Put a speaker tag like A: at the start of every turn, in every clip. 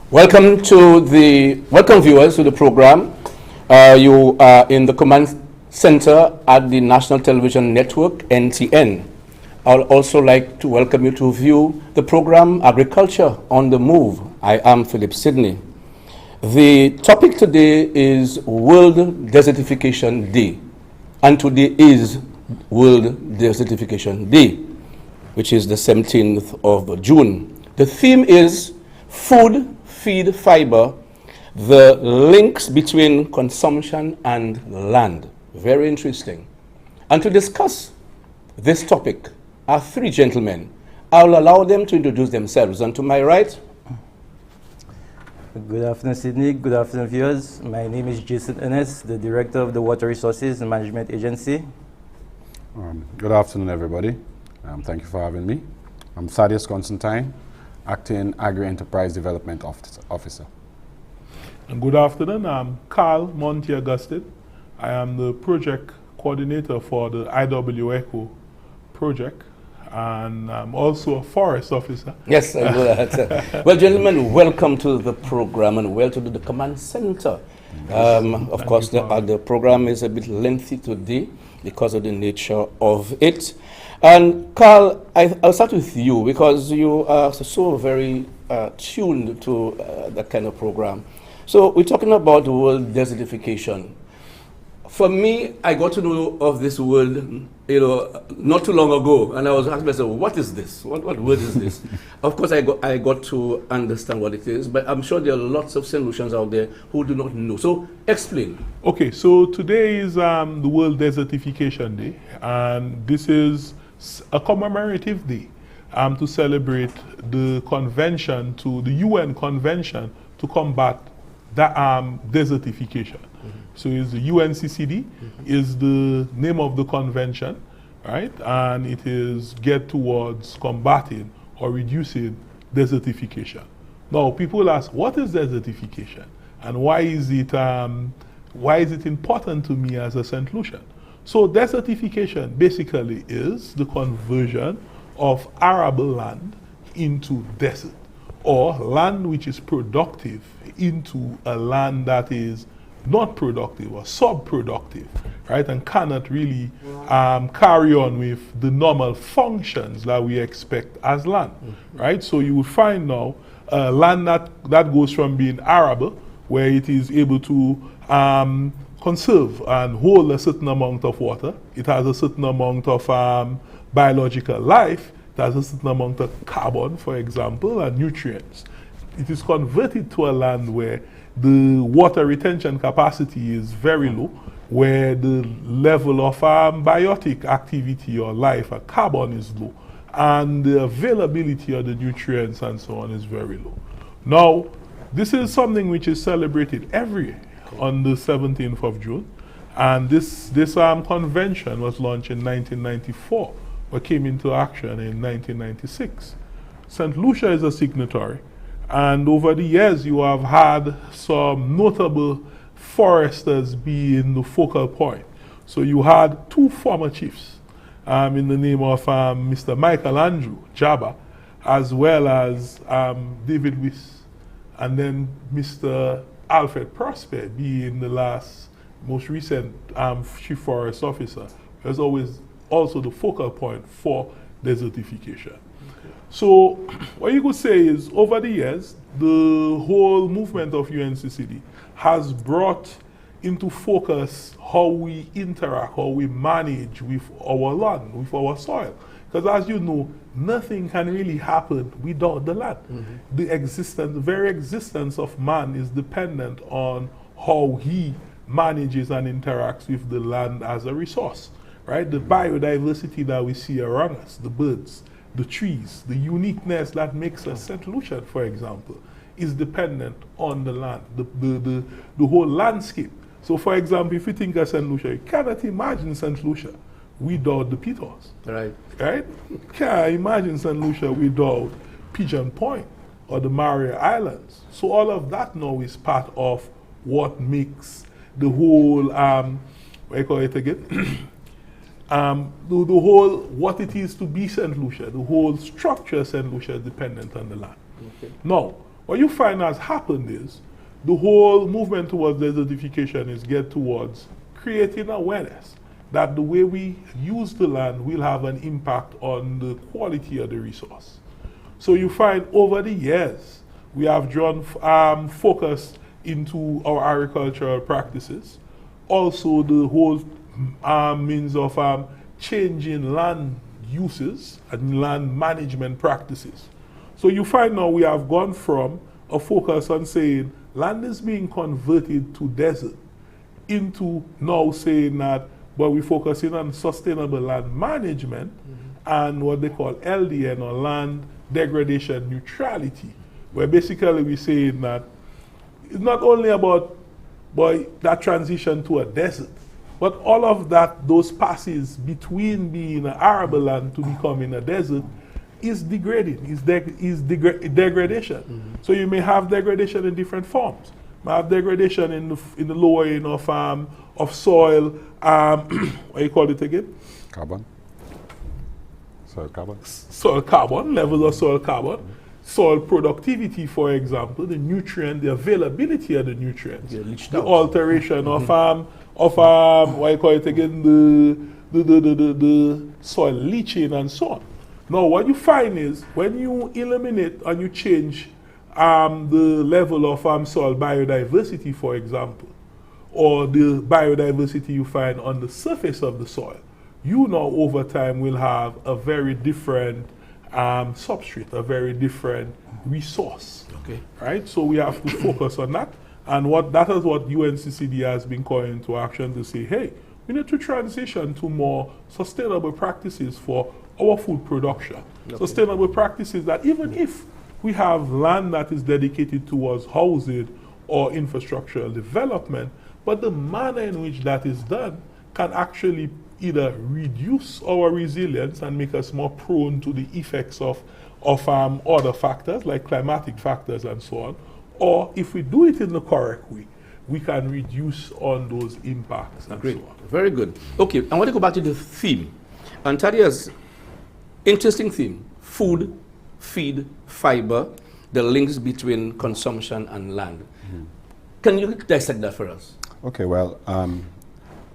A: Welcome viewers to the program. You are in the command center at the National Television Network, NTN. I would also like to welcome you to view the program Agriculture on the Move. I am Philip Sidney. The topic today is World Desertification Day, and today is World Desertification Day, which is the 17th of June. The theme is Food, Feed, Fiber, the links between consumption and land. Very interesting. And to discuss this topic are three gentlemen. I'll allow them to introduce themselves. And to my right,
B: good afternoon, Sydney. Good afternoon, viewers. My name is Jason Ennis, the Director of the Water Resources and Management Agency.
C: Good afternoon, everybody. Thank you for having me. I'm Thaddeus Constantine, Acting Agri-Enterprise Development Officer.
D: And good afternoon. I'm Carl Monti-Augustin. I am the Project Coordinator for the IWECO project, and I'm also a Forest Officer.
A: Yes, I know that. Well, gentlemen, welcome to the program and welcome to the Command Center. Of course, the program is a bit lengthy today because of the nature of it. And Carl, I'll start with you because you are so very tuned to that kind of program. So we're talking about world desertification. For me, I got to know of this word, not too long ago, and I was asking myself, what is this? What word is this? Of course, I got to understand what it is, but I'm sure there are lots of solutions out there who do not know. So explain.
D: Okay, so today is the World Desertification Day, and this is a commemorative day to celebrate the UN Convention to combat desertification. So it's the UNCCD is the name of the convention, right? And it is geared towards combating or reducing desertification. Now, people ask, what is desertification? And why is it important to me as a Saint Lucian? So desertification basically is the conversion of arable land into desert, or land which is productive into a land that is not productive or subproductive, right, and cannot really carry on with the normal functions that we expect as land, right? So you will find now land that goes from being arable, where it is able to conserve and hold a certain amount of water. It has a certain amount of biological life. It has a certain amount of carbon, for example, and nutrients. It is converted to a land where the water retention capacity is very low, where the level of biotic activity or life or carbon is low, and the availability of the nutrients and so on is very low. Now, this is something which is celebrated every year on the 17th of June, and this convention was launched in 1994, but came into action in 1996. Saint Lucia is a signatory, and over the years you have had some notable foresters be in the focal point. So you had two former chiefs in the name of Mr. Michael Andrew Jabba, as well as David Wiss, and then Mr. Alfred Prosper being the most recent chief forest officer. There's always also the focal point for desertification. So what you could say is, over the years, the whole movement of UNCCD has brought into focus how we interact, how we manage with our land, with our soil. Because as you know, nothing can really happen without the land. The very existence of man is dependent on how he manages and interacts with the land as a resource, right? The biodiversity that we see around us, the birds, the trees, the uniqueness that makes us Saint Lucia, for example, is dependent on the land, the whole landscape. So for example, if you think of Saint Lucia, you cannot imagine Saint Lucia without the Pitos.
A: Right.
D: Right? You can't imagine Saint Lucia without Pigeon Point or the Maria Islands. So all of that now is part of what makes the whole, what do you call it again? the whole, what it is to be Saint Lucia, the whole structure of Saint Lucia is dependent on the land.
A: Okay.
D: Now, what you find has happened is the whole movement towards desertification is geared towards creating awareness that the way we use the land will have an impact on the quality of the resource. So you find over the years, we have drawn focus into our agricultural practices. Also, the whole means of changing land uses and land management practices. So you find now we have gone from a focus on saying land is being converted to desert into now saying that, but we're focusing on sustainable land management and what they call LDN, or land degradation neutrality, where basically we're saying that it's not only about that transition to a desert, but all of that, those passes between being an arable land to becoming a desert is degrading, is degradation. So you may have degradation in different forms. You may have degradation in the lowering of soil, what do you call it again?
C: Carbon. Soil carbon.
D: Soil carbon, levels of soil carbon. Soil productivity, for example, the nutrient, the availability of the nutrients, the alteration of what you call it again, the soil leaching and so on. Now, what you find is when you eliminate and you change the level of soil biodiversity, for example, or the biodiversity you find on the surface of the soil, you now over time will have a very different substrate, a very different resource.
A: Okay.
D: Right? So we have to focus on that. And that is what UNCCD has been calling into action to say, hey, we need to transition to more sustainable practices for our food production. Okay. Sustainable practices that even if we have land that is dedicated towards housing or infrastructural development, but the manner in which that is done can actually either reduce our resilience and make us more prone to the effects of other factors like climatic factors and so on, or if we do it in the correct way, we can reduce on those impacts and
A: Great.
D: so on.
A: Very good. Okay, I want to go back to the theme. And Thaddeus, interesting theme: food, feed, fiber, the links between consumption and land. Can you dissect that for us?
C: Okay, well,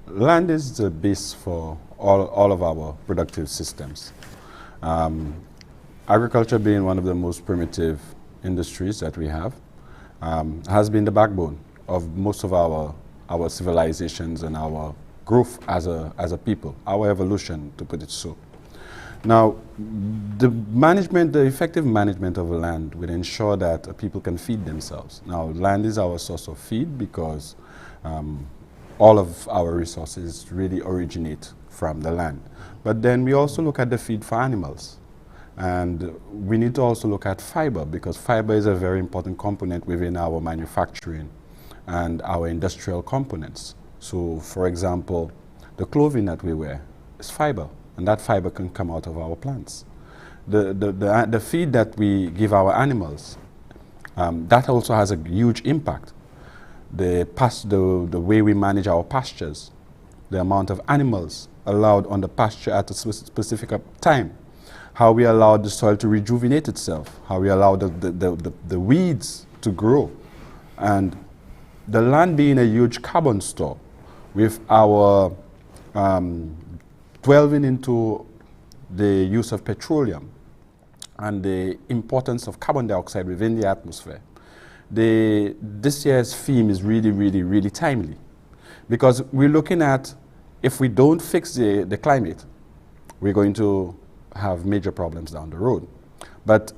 C: land is the base for all of our productive systems. Agriculture being one of the most primitive industries that we have, has been the backbone of most of our civilizations and our growth as a people, our evolution, to put it so. Now, the effective management of land will ensure that people can feed themselves. Now, land is our source of feed because all of our resources really originate from the land. But then we also look at the feed for animals. And we need to also look at fiber, because fiber is a very important component within our manufacturing and our industrial components. So, for example, the clothing that we wear is fiber, and that fiber can come out of our plants. The feed that we give our animals, that also has a huge impact. The way we manage our pastures, the amount of animals allowed on the pasture at a specific time, how we allow the soil to rejuvenate itself, how we allow the weeds to grow. And the land being a huge carbon store, with our delving into the use of petroleum and the importance of carbon dioxide within the atmosphere, this year's theme is really, really, really timely. Because we're looking at, if we don't fix the climate, we're going to have major problems down the road. But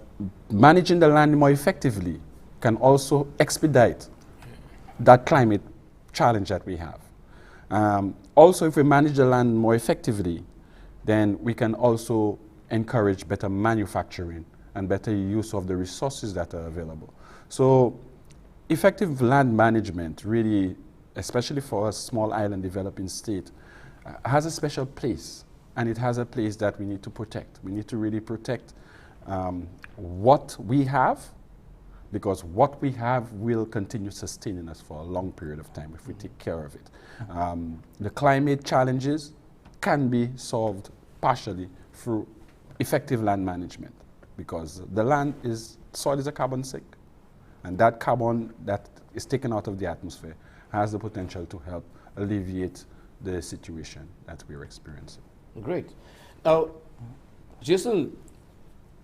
C: managing the land more effectively can also expedite that climate challenge that we have. Also, if we manage the land more effectively, then we can also encourage better manufacturing and better use of the resources that are available. So effective land management really, especially for a small island developing state, has a special place. And it has a place that we need to protect. We need to really protect what we have, because what we have will continue sustaining us for a long period of time if we take care of it. The climate challenges can be solved partially through effective land management. because soil is a carbon sink. And that carbon that is taken out of the atmosphere has the potential to help alleviate the situation that we're experiencing.
A: Great. Now, Jason,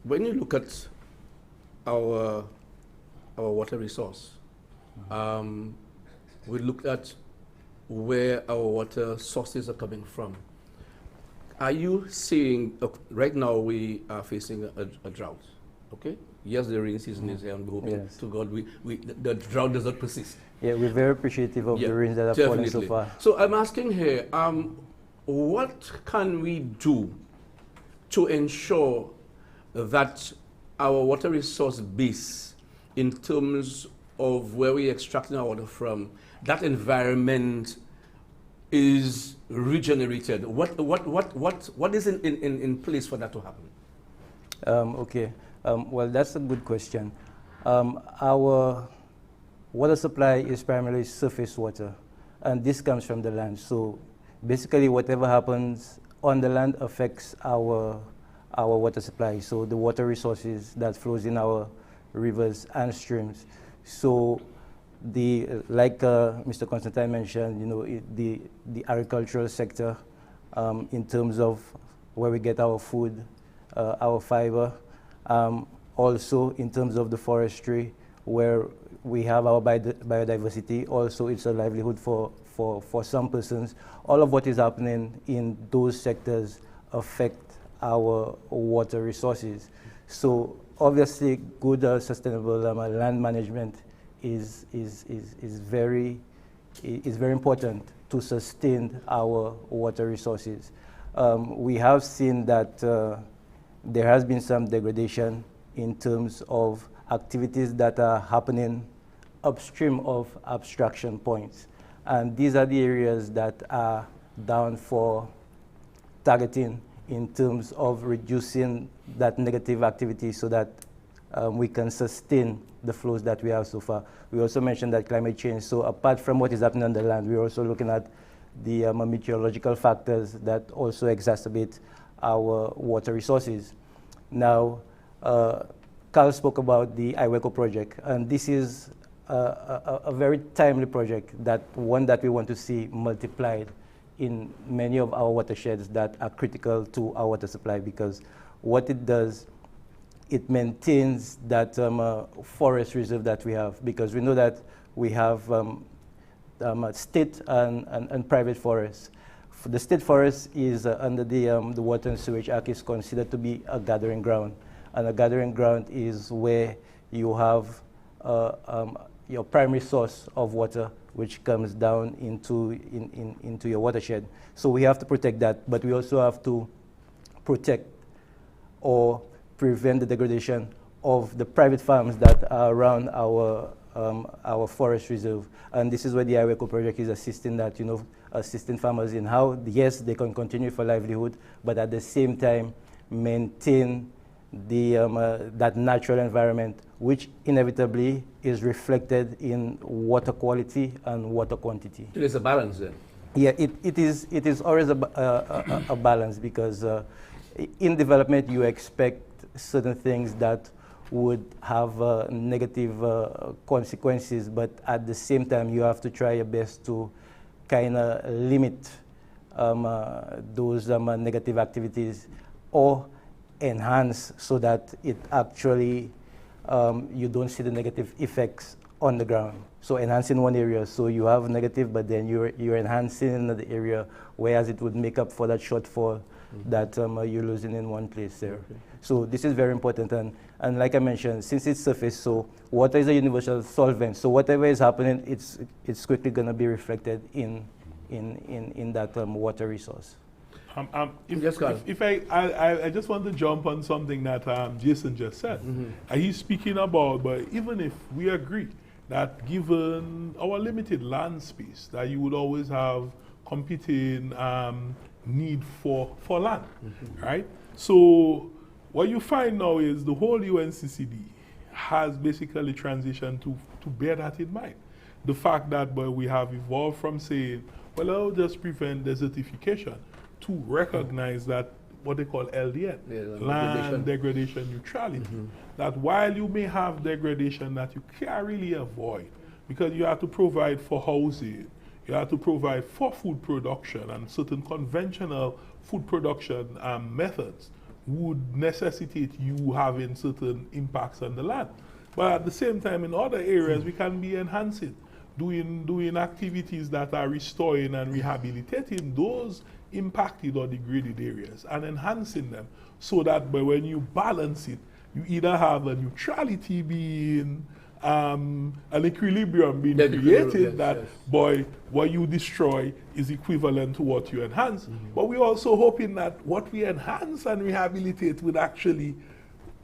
A: when you look at our water resource, we looked at where our water sources are coming from. Are you seeing, right now we are facing a drought, okay? Yes, the rain season is here, and we're hoping to God the drought does not persist.
B: Yeah, we're very appreciative of the rains that have fallen so far.
A: So I'm asking here, what can we do to ensure that our water resource base, in terms of where we're extracting our water from, that environment is regenerated? What is in place for that to happen?
B: Okay. Well, that's a good question. Our water supply is primarily surface water, and this comes from the land. So basically, whatever happens on the land affects our water supply. So the water resources that flows in our rivers and streams. So like Mr. Constantine mentioned, the agricultural sector, in terms of where we get our food, our fiber. Also in terms of the forestry, where we have our biodiversity, also it's a livelihood for some persons. All of what is happening in those sectors affect our water resources. So obviously good sustainable land management is very important to sustain our water resources. We have seen that there has been some degradation in terms of activities that are happening upstream of abstraction points. And these are the areas that are down for targeting in terms of reducing that negative activity so that we can sustain the flows that we have so far. We also mentioned that climate change. So apart from what is happening on the land, we're also looking at the meteorological factors that also exacerbate our water resources. Now, Carl spoke about the IWECO project, and this is a very timely project, one that we want to see multiplied in many of our watersheds that are critical to our water supply, because what it does, it maintains that forest reserve that we have, because we know that we have state and private forests. The state forest is under the Water and Sewage Act is considered to be a gathering ground, and a gathering ground is where you have your primary source of water, which comes down into your watershed. So we have to protect that, but we also have to protect or prevent the degradation of the private farms that are around our forest reserve. And this is where the IWECO project is assisting that, assisting farmers in how, yes, they can continue for livelihood, but at the same time maintain that natural environment, which inevitably is reflected in water quality and water quantity.
A: There's a balance then.
B: Yeah, it is always a balance, because in development you expect certain things that would have negative consequences, but at the same time you have to try your best to kind of limit those negative activities or enhance so that it actually you don't see the negative effects on the ground. So enhancing one area, so you have negative, but then you're enhancing another area, whereas it would make up for that shortfall that you're losing in one place there. Okay. So this is very important, and like I mentioned, since it's surface, so water is a universal solvent. So whatever is happening, it's quickly going to be reflected in that water resource.
D: If I just want to jump on something that Jason just said. He's speaking about, but even if we agree that given our limited land space, that you would always have competing need for land, right? So what you find now is the whole UNCCD has basically transitioned to bear that in mind. The fact that we have evolved from saying, well, I'll just prevent desertification, to recognize that what they call LDN,
A: Yeah,
D: land degradation neutrality. That while you may have degradation that you can't really avoid, because you have to provide for housing, you have to provide for food production, and certain conventional food production methods would necessitate you having certain impacts on the land. But at the same time, in other areas, we can be enhancing, doing activities that are restoring and rehabilitating those impacted or degraded areas and enhancing them, so that when you balance it, you either have a neutrality being, an equilibrium being created, boy, what you destroy is equivalent to what you enhance. But we're also hoping that what we enhance and rehabilitate would actually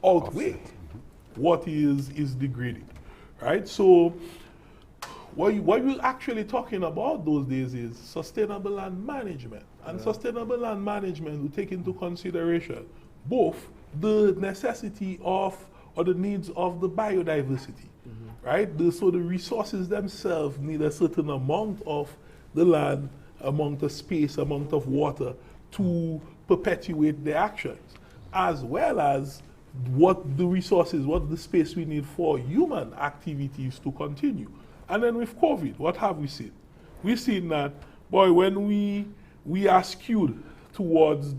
D: outweigh what is degraded, right? So what you're actually talking about those days is sustainable land management. And sustainable land management will take into consideration both the necessity of, or the needs of the biodiversity, right? So the resources themselves need a certain amount of the land, amount of space, amount of water to perpetuate the actions, as well as what the resources, what the space we need for human activities to continue. And then with COVID, what have we seen? We've seen that, boy, when we are skewed towards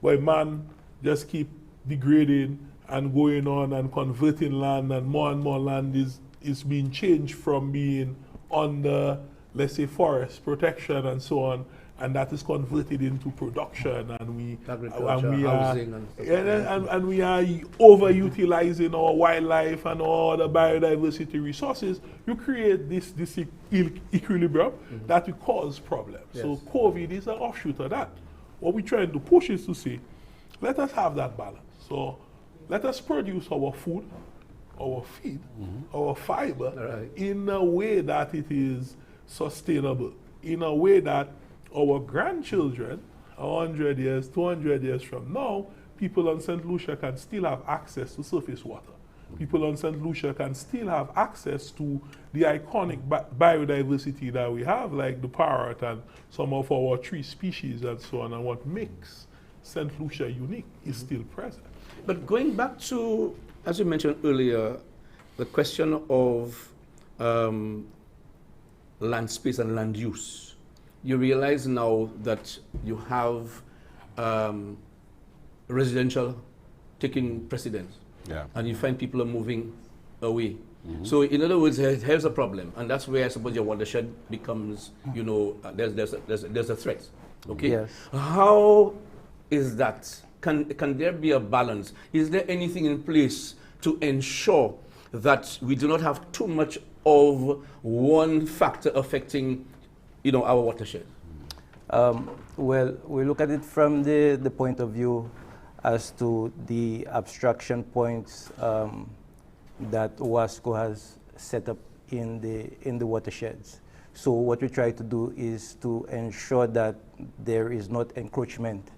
D: man just keep degrading and going on and converting land, and more land is being changed from being under, let's say, forest protection and so on, and that is converted into production, and we are overutilizing our wildlife and all the biodiversity resources. You create this equilibrium that will cause problems. Yes. So COVID is an offshoot of that. What we're trying to push is to say, let us have that balance. So let us produce our food, our feed, our fiber in a way that it is sustainable, in a way that our grandchildren, 100 years, 200 years from now, people on Saint Lucia can still have access to surface water. People on Saint Lucia can still have access to the iconic biodiversity that we have, like the parrot and some of our tree species and so on, and what makes Saint Lucia unique is still present.
A: But going back to, as you mentioned earlier, the question of land space and land use. You realize now that you have residential taking precedence, and you find people are moving away. So in other words, here's a problem, and that's where I suppose your watershed becomes, there's a threat. Okay.
B: Yes.
A: How is that? Can there be a balance? Is there anything in place to ensure that we do not have too much of one factor affecting our watershed?
B: Well, we look at it from the point of view as to the abstraction points that WASCO has set up in the watersheds. So what we try to do is to ensure that there is not encroachment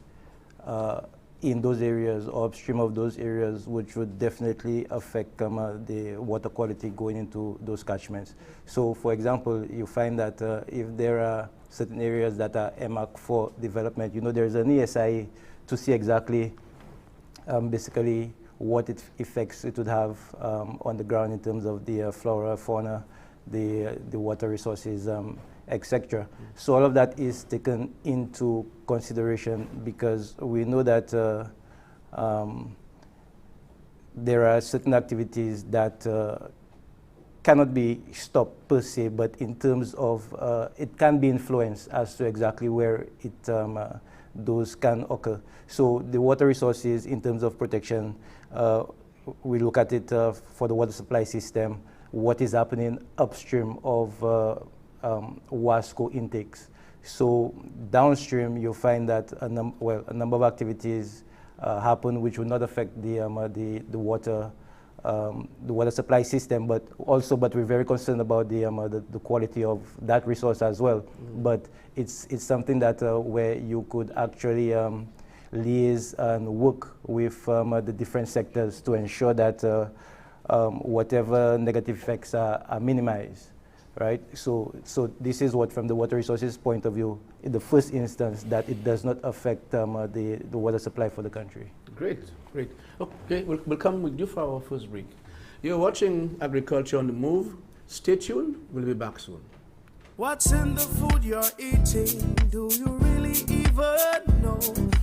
B: in those areas or upstream of those areas, which would definitely affect the water quality going into those catchments. So for example, you find that if there are certain areas that are earmarked for development, there's an ESIA to see exactly basically what effects it would have on the ground in terms of the flora, fauna, the water resources, etc. So all of that is taken into consideration, because we know that there are certain activities that cannot be stopped per se, but in terms of it can be influenced as to exactly where those can occur. So the water resources, in terms of protection, we look at it for the water supply system, what is happening upstream of WASCO intakes. So downstream, you'll find that a number of activities happen which will not affect the water supply system, but we're very concerned about the quality of that resource as well. But it's something that where you could actually liaise and work with the different sectors to ensure that whatever negative effects are minimized. right? So this is what, from the water resources point of view, in the first instance, that it does not affect the water supply for the country.
A: Great, great. Okay, we'll come with you for our first break. You're watching Agriculture on the Move. Stay tuned. We'll be back soon.
E: What's in the food you're eating? Do you really even know?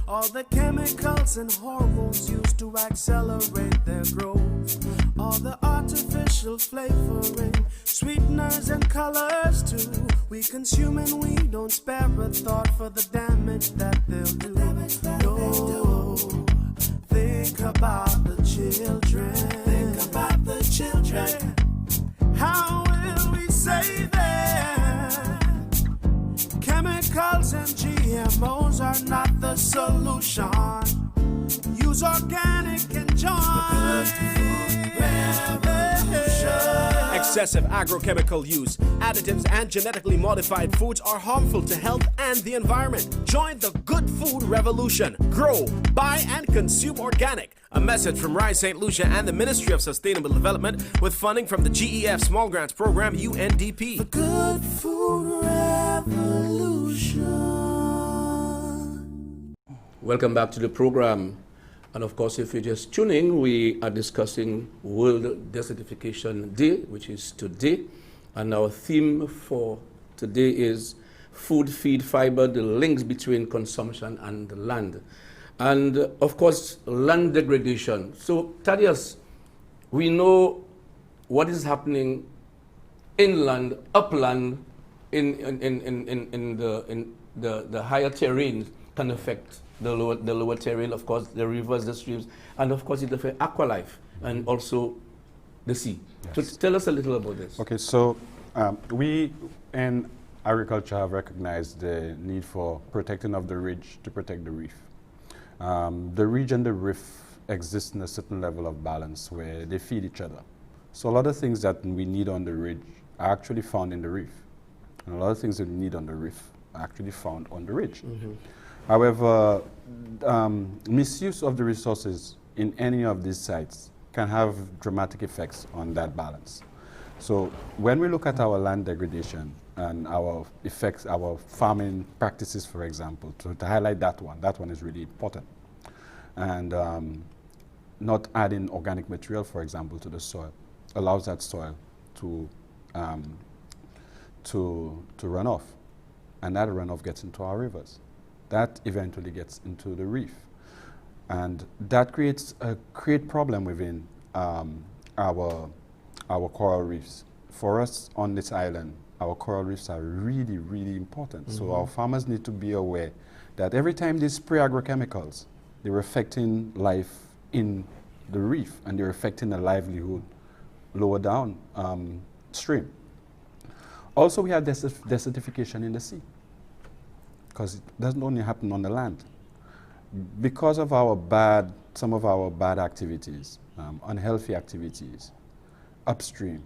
E: All the chemicals and hormones used to accelerate their growth. All the artificial flavoring, sweeteners and colors too. We consume and we don't spare a thought for the damage that they'll do. No, think about the children. Think about the children. How will we save them? Chemicals and GMOs are not the solution. Use organic and join.
F: Excessive agrochemical use, additives, and genetically modified foods are harmful to health and the environment. Join the good food revolution. Grow, buy, and consume organic. A message from Rise Saint Lucia and the Ministry of Sustainable Development with funding from the GEF Small Grants Program, UNDP.
E: The good food revolution.
A: Welcome back to the program. And of course, if you're just tuning, we are discussing World Desertification Day, which is today. And our theme for today is food, feed, fiber, the links between consumption and the land. And of course, land degradation. So, Thaddeus, we know what is happening inland, upland, in the higher terrain can affect the lower terrain, of course, the rivers, the streams, and of course it affects aqualife and also the sea. Yes. So tell us a little about this.
C: Okay, so we in agriculture have recognized the need for protecting of the ridge to protect the reef. The ridge and the reef exist in a certain level of balance where they feed each other. So a lot of things that we need on the ridge are actually found in the reef. And a lot of things that we need on the reef are actually found on the ridge. Mm-hmm. However, misuse of the resources in any of these sites can have dramatic effects on that balance. So when we look at our land degradation and our effects, our farming practices, for example, to highlight that one is really important. And not adding organic material, for example, to the soil allows that soil to run off. And that runoff gets into our rivers. That eventually gets into the reef. And that creates a problem within our coral reefs. For us on this island, our coral reefs are really, really important. Mm-hmm. So our farmers need to be aware that every time they spray agrochemicals, they're affecting life in the reef and they're affecting the livelihood lower down stream. Also, we have desertification in the sea, because it doesn't only happen on the land. Because of some of our bad activities, unhealthy activities upstream,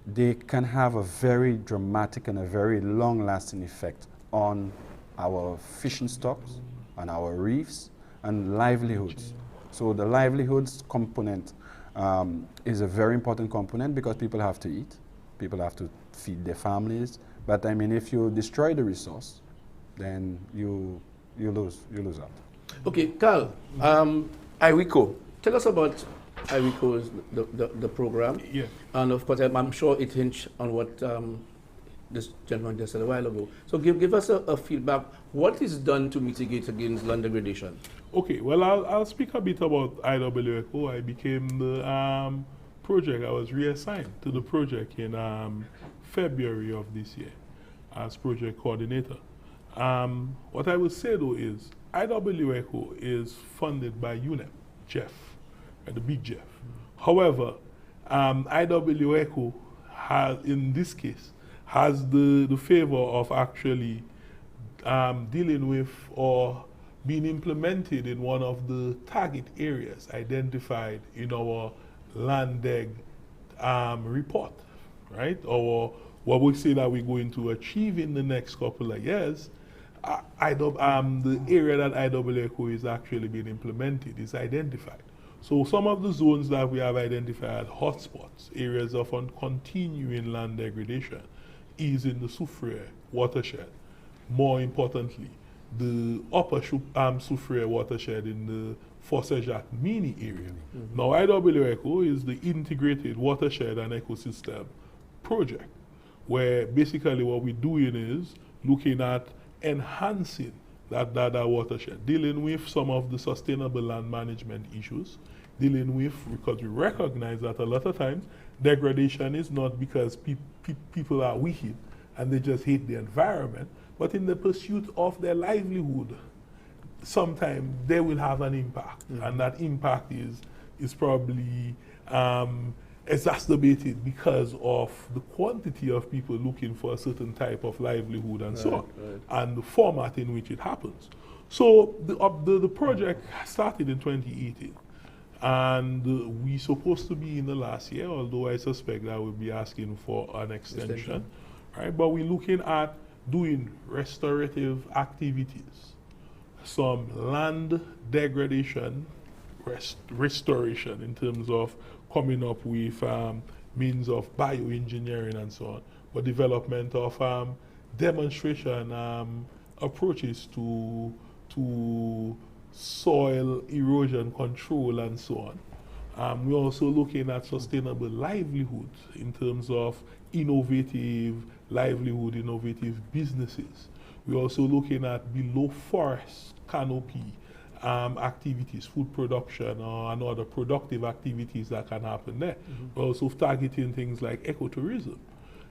C: they can have a very dramatic and a very long-lasting effect on our fishing stocks, on our reefs, and livelihoods. So the livelihoods component is a very important component because people have to eat, people have to feed their families. But I mean, if you destroy the resource, then you lose out.
A: Okay, Carl, IWICO. Tell us about IWICO's the program.
D: Yeah.
A: And of course, I'm sure it hinged on what this gentleman just said a while ago. So give us a feedback. What is done to mitigate against land degradation?
D: Okay, well, I'll speak a bit about IWICO. I became the project. I was reassigned to the project in February of this year as project coordinator. What I will say though is IWICO is funded by UNEP, Jeff, the big Jeff. However, IWICO has, in this case, has the favor of actually dealing with or being implemented in one of the target areas identified in our land deg report, right? Or what we say that we're going to achieve in the next couple of years. The area that IWICO is actually being implemented is identified. So some of the zones that we have identified, hotspots, areas of continuing land degradation, is in the Soufriere watershed. More importantly, the upper Soufriere watershed in the Fosse-Jacques mini area. Now, IWECO is the Integrated Watershed and Ecosystem Project, where basically what we're doing is looking at enhancing that watershed, dealing with some of the sustainable land management issues, dealing with, because we recognize that a lot of times degradation is not because people are wicked and they just hate the environment, but in the pursuit of their livelihood, sometimes they will have an impact, and that impact is probably exacerbated because of the quantity of people looking for a certain type of livelihood and so on, and the format in which it happens. So the project started in 2018, and we're supposed to be in the last year, although I suspect that we'll be asking for an extension. Right? But we're looking at doing restorative activities, some land degradation restoration in terms of coming up with means of bioengineering and so on, but development of demonstration approaches to soil erosion control and so on. We're also looking at sustainable livelihood in terms of innovative livelihood, innovative businesses. We're also looking at below forest canopy activities, food production and other productive activities that can happen there. We're also targeting things like ecotourism.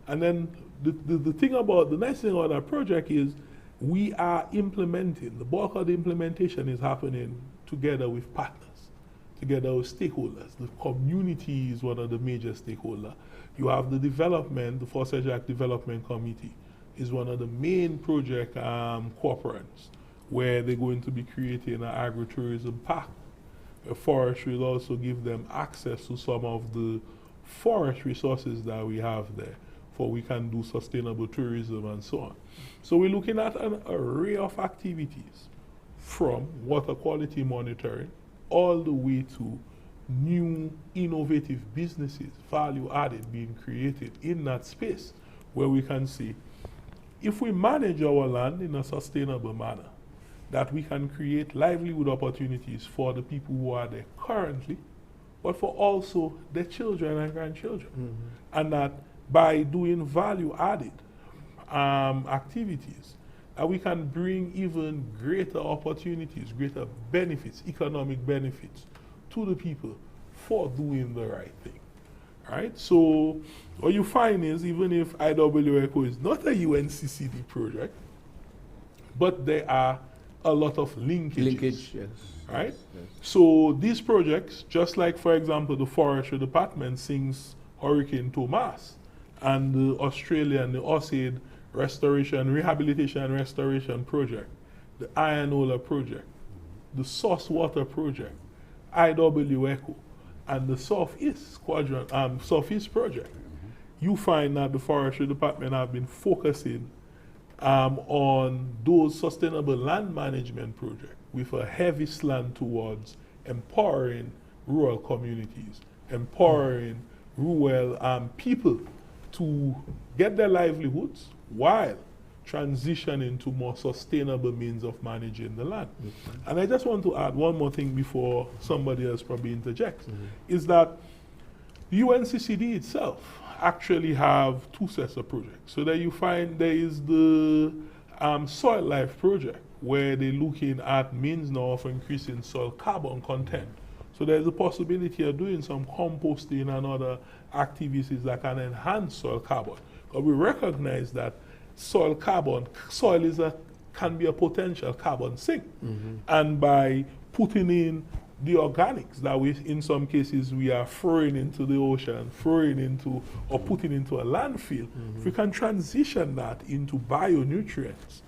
D: And then the thing about, the nice thing about our project is we are implementing, the bulk of the implementation is happening together with partners, together with stakeholders. The community is one of the major stakeholders. You have the development, the Fosse-Jacques Development Committee is one of the main project corporates, where they're going to be creating an agritourism park. Forestry will also give them access to some of the forest resources that we have there, for we can do sustainable tourism and so on. So we're looking at an array of activities, from water quality monitoring all the way to new innovative businesses, value added being created in that space, where we can see if we manage our land in a sustainable manner, that we can create livelihood opportunities for the people who are there currently, but for also their children and grandchildren. And that by doing value added activities, we can bring even greater opportunities, greater benefits, economic benefits to the people for doing the right thing. Right? So what you find is, even if IWECO is not a UNCCD project, but there are a lot of linkages.
A: Yes.
D: Right? Yes. So these projects, just like, for example, the Forestry Department sings Hurricane Thomas, and the Australian, the OSAID Restoration, Rehabilitation and Restoration Project, the Iron Project, the Source Water Project, IWECO, and the Southeast Quadrant, Southeast Project, you find that the Forestry Department have been focusing on those sustainable land management projects with a heavy slant towards empowering rural communities, empowering rural people to get their livelihoods while transitioning to more sustainable means of managing the land. And I just want to add one more thing before somebody else probably interjects, is that UNCCD itself actually have two sets of projects. So that you find there is the Soil Life Project, where they're looking at means now of increasing soil carbon content. So there's a possibility of doing some composting and other activities that can enhance soil carbon. But we recognize that soil can be a potential carbon sink. And by putting in the organics that we, in some cases, we are throwing into the ocean, throwing into, or putting into a landfill, if we can transition that into bionutrients,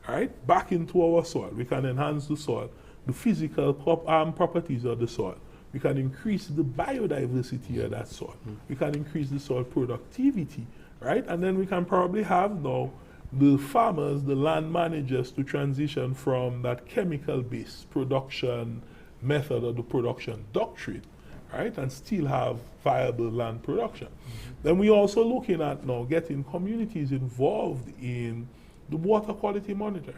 D: right, back into our soil, we can enhance the soil, the physical properties of the soil. We can increase the biodiversity of that soil. We can increase the soil productivity, right? And then we can probably have now the farmers, the land managers, to transition from that chemical-based production method or the production doctrine, right, and still have viable land production. Then we're also looking at now getting communities involved in the water quality monitoring.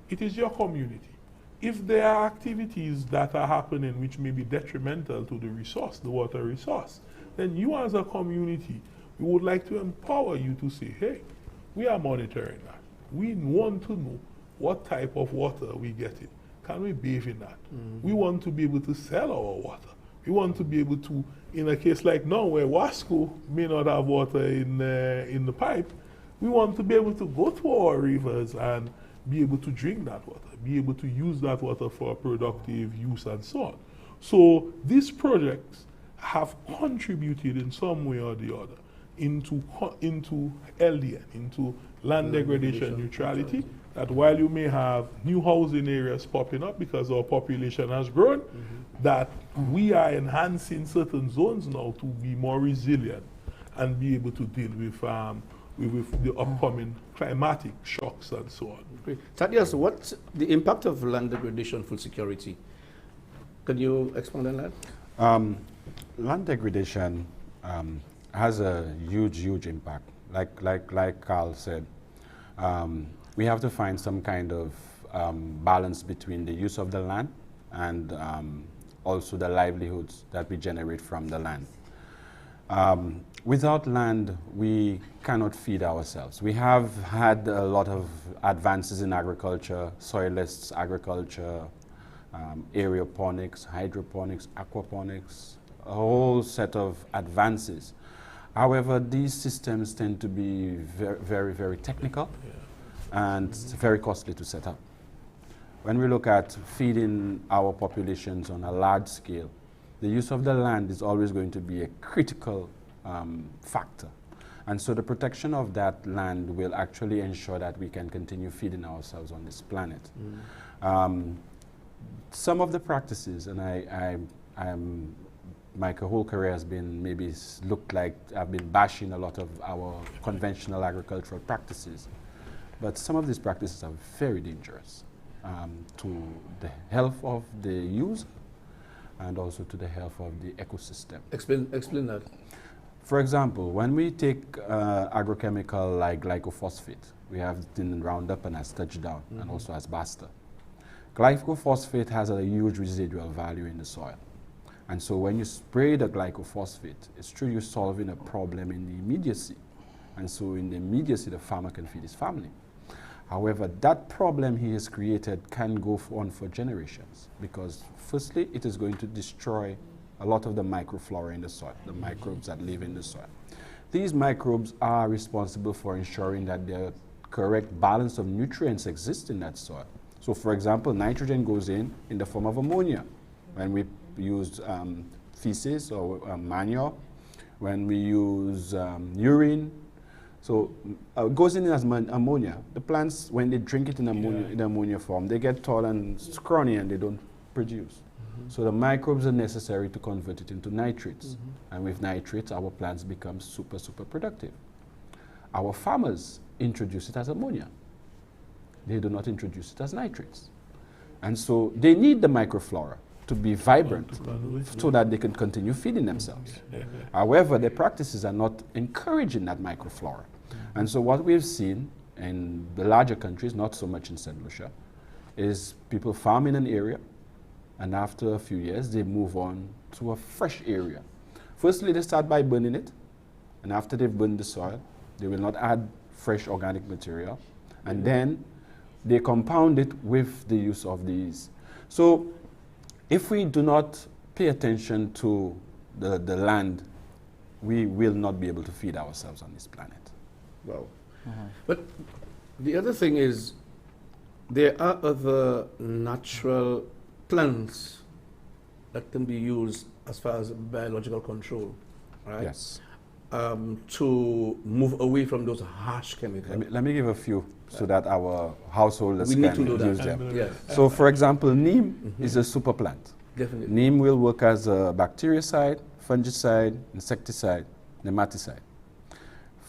D: It is your community. If there are activities that are happening which may be detrimental to the resource, the water resource, then you as a community, we would like to empower you to say, hey, we are monitoring that. We want to know what type of water we get in. Can we bathe in that? We want to be able to sell our water. We want to be able to, in a case like now where Wasco may not have water in the pipe, we want to be able to go to our rivers and be able to drink that water, be able to use that water for productive use and so on. So these projects have contributed in some way or the other into LDN, into land degradation neutrality, that while you may have new housing areas popping up because our population has grown, that we are enhancing certain zones now to be more resilient and be able to deal with the upcoming climatic shocks and so on.
A: Great. Thaddeus, what's the impact of land degradation on food security? Can you expand on that?
C: Land degradation has a huge impact. Like Carl said, we have to find some kind of balance between the use of the land and also the livelihoods that we generate from the land. Without land, we cannot feed ourselves. We have had a lot of advances in agriculture, soilless agriculture, aeroponics, hydroponics, aquaponics, a whole set of advances. However, these systems tend to be very technical and very costly to set up. When we look at feeding our populations on a large scale, the use of the land is always going to be a critical factor. And so the protection of that land will actually ensure that we can continue feeding ourselves on this planet. Some of the practices, and my whole career has been looked like I've been bashing a lot of our conventional agricultural practices. But some of these practices are very dangerous to the health of the user and also to the health of the ecosystem.
A: Explain that.
C: For example, when we take agrochemical like glyphosate, we have it in Roundup and as touchdown and also as Basta. Glyphosate has a huge residual value in the soil. And so when you spray the glyphosate, it's true you're solving a problem in the immediacy. And so in the immediacy, the farmer can feed his family. However, that problem he has created can go on for generations because firstly, it is going to destroy a lot of the microflora in the soil, the microbes that live in the soil. These microbes are responsible for ensuring that the correct balance of nutrients exists in that soil. So for example, nitrogen goes in the form of ammonia. When we use feces or manure, when we use urine, so it goes in as ammonia. The plants, when they drink it in ammonia form, they get tall and scrawny and they don't produce. So the microbes are necessary to convert it into nitrates. And with nitrates, our plants become super productive. Our farmers introduce it as ammonia. They do not introduce it as nitrates. And so they need the microflora to be vibrant so that they can continue feeding themselves. However, their practices are not encouraging that microflora. And so what we've seen in the larger countries, not so much in Saint Lucia, is people farm in an area, and after a few years, they move on to a fresh area. Firstly, they start by burning it, and after they've burned the soil, they will not add fresh organic material, and then they compound it with the use of these. So if we do not pay attention to the land, we will not be able to feed ourselves on this planet.
A: Wow. But the other thing is, there are other natural plants that can be used as far as biological control, right?
C: Yes.
A: To move away from those harsh chemicals.
C: Let me give a few so that our householders
A: We need to know
C: can use
A: that.
C: them.
A: Yes.
C: So for example, neem is a super plant.
A: Definitely.
C: Neem will work as a bactericide, fungicide, insecticide, nematicide.